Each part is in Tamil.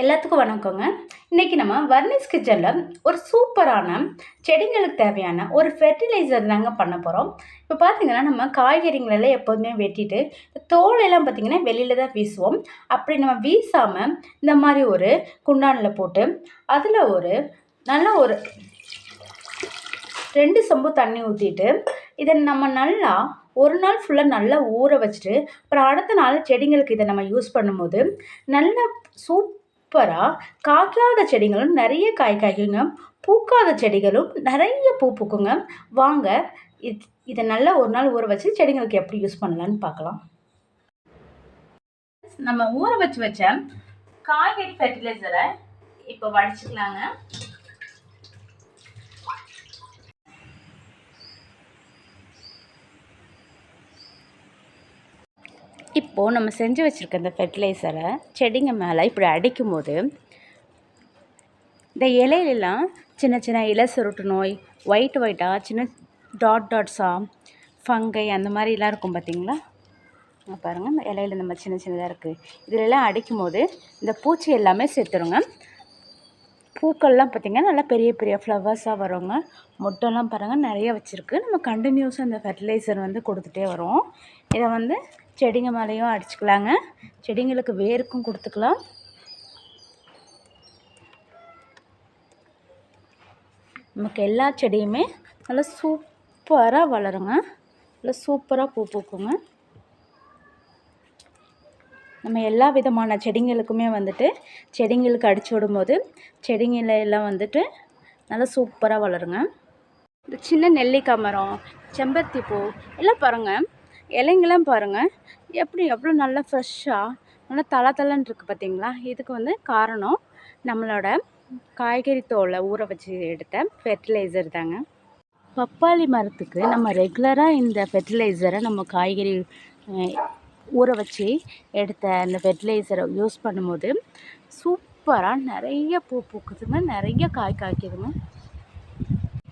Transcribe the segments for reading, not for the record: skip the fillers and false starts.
எல்லாத்துக்கும் வணக்கங்க. இன்னைக்கு நம்ம வர்னிஸ் கிச்சன்ல ஒரு சூப்பரான செடிங்களுக்கு தேவையான ஒரு ஃபெர்டிலைசர் தாங்க பண்ண போறோம். இப்ப பார்த்தீங்கன்னா, நம்ம காய்கறிங்களெல்லாம் எப்போதுமே வெட்டிட்டு, தோலெல்லாம் பார்த்தீங்கன்னா வெளியில தான் வீசுவோம். அப்படி நம்ம வீசாம, இந்த மாரி ஒரு குண்டான்ல போட்டு, அதில ஒரு நல்ல ஒரு 2 சொம்பு தண்ணி ஊத்திட்டு, இத நம்ம நல்லா ஒரு நாள் ஃபுல்லா நல்லா ஊற வச்சுட்டு, அப்புறம் அடுத்த நாள் செடிங்களுக்கு இத நம்ம யூஸ் பண்ணும்போது, நல்ல சூப்பரா காய்க்காத செடிகளும் நெறைய காய் காய்க்குங்க. பூக்காத செடிகளும் நெறைய பூ பூக்குங்க. வாங்க இத நல்லா ஒரு நாள் ஊற வச்சு செடிங்களுக்கு எப்படி யூஸ் பண்ணலான்னு பார்க்கலாம். நம்ம ஊற வச்ச காய்கறி ஃபெர்டிலைசர இப்ப வடிச்சுக்கலாங்க. இப்போது நம்ம செஞ்சு வச்சுருக்க இந்த ஃபெர்டிலைசரை செடிங்க மேலே இப்படி அடிக்கும்போது, இந்த இலையிலலாம் சின்ன சின்ன இலை சுருட்டு நோய், ஒயிட்டாக சின்ன டாட்ஸாக ஃபங்கை அந்த மாதிரிலாம் இருக்கும் பார்த்தீங்களா? பாருங்கள், இந்த இலையில நம்ம சின்ன சின்னதாக இருக்குது. இதிலெல்லாம் அடிக்கும்போது இந்த பூச்சி எல்லாமே செத்துருங்க. பூக்கள்லாம் பார்த்திங்கன்னா நல்லா பெரிய பெரிய ஃப்ளவர்ஸாக வருங்க. மொட்டெல்லாம் பாருங்கள் நிறைய வச்சுருக்கு. நம்ம கண்டினியூஸாக இந்த ஃபெர்டிலைசர் வந்து கொடுத்துட்டே வரோம். இதை வந்து செடிங்க மேலேயும் அடிச்சுக்கலாங்க. செடிங்களுக்கு வேருக்கும் கொடுத்துக்கலாம். நமக்கு எல்லா செடியுமே நல்லா சூப்பராக வளருங்க. நல்லா சூப்பராக பூ பூக்குங்க. நம்ம எல்லா விதமான செடிங்களுக்குமே வந்துட்டு செடிங்களுக்கு அடித்து விடும்போது செடிங்கள எல்லாம் வந்துட்டு நல்லா சூப்பராக வளருங்க. இந்த சின்ன நெல்லிக்காய் மரம், செம்பருத்தி பூ எல்லாம் பாருங்கள், இலைங்கெல்லாம் பாருங்கள் எப்படி எவ்வளோ நல்லா ஃப்ரெஷ்ஷாக நல்லா தளன்னு இருக்குது பார்த்தீங்களா? இதுக்கு வந்து காரணம் நம்மளோட காய்கறி தோலை ஊற வச்சு எடுத்த ஃபெர்டிலைசர் தாங்க. பப்பாளி மரத்துக்கு நம்ம ரெகுலராக இந்த ஃபெர்டிலைசரை நம்ம காய்கறி ஊற வச்சு எடுத்த அந்த ஃபெர்டிலைசரை யூஸ் பண்ணும்போது சூப்பராக நிறைய பூ பூக்குதுங்க, நிறைய காய் காய்க்குதுங்க.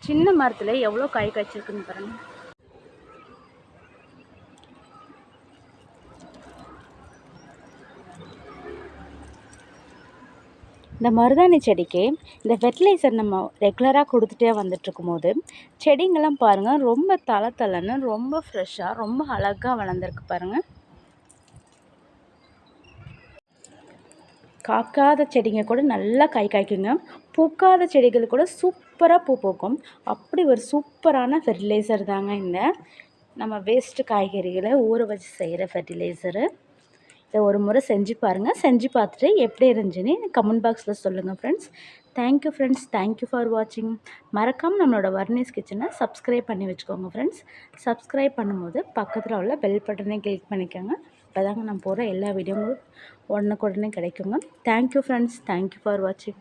சின்ன மரத்தில் எவ்வளோ காய் காய்ச்சிருக்குன்னு பாருங்கள். இந்த மருதாணி செடிக்கு இந்த ஃபெர்டிலைசர் நம்ம ரெகுலராக கொடுத்துட்டே வந்துட்டுருக்கும் போது செடிங்கெல்லாம் பாருங்கள் ரொம்ப தளன்னு ரொம்ப ஃப்ரெஷ்ஷாக ரொம்ப அழகாக வளர்ந்துருக்கு பாருங்கள். காக்காத செடிங்க கூட நல்லா காய் காய்க்குங்க. பூக்காத செடிகள் கூட சூப்பராக பூ பூக்கும். அப்படி ஒரு சூப்பரான ஃபெர்டிலைசர் தாங்க இந்த நம்ம வேஸ்ட்டு காய்கறிகளை ஊற வச்சு செய்கிற ஃபெர்டிலைசரு. இதை ஒரு முறை செஞ்சு பாருங்கள். செஞ்சு பார்த்துட்டு எப்படி இருந்துச்சுன்னு கமெண்ட் பாக்ஸில் சொல்லுங்கள் friends. Thank you friends. Thank you for வாட்சிங். மறக்காமல் நம்மளோட வர்னிஸ் கிச்சனை சப்ஸ்கிரைப் பண்ணி வச்சுக்கோங்க ஃப்ரெண்ட்ஸ். சப்ஸ்கிரைப் பண்ணும்போது பக்கத்தில் உள்ள பெல் பட்டனை கிளிக் பண்ணிக்கோங்க. அப்போ தாங்க நான் போகிற எல்லா வீடியோவும் உடனுக்குடனே கிடைக்குங்க. Thank you friends. தேங்க்யூ ஃபார் வாட்சிங்.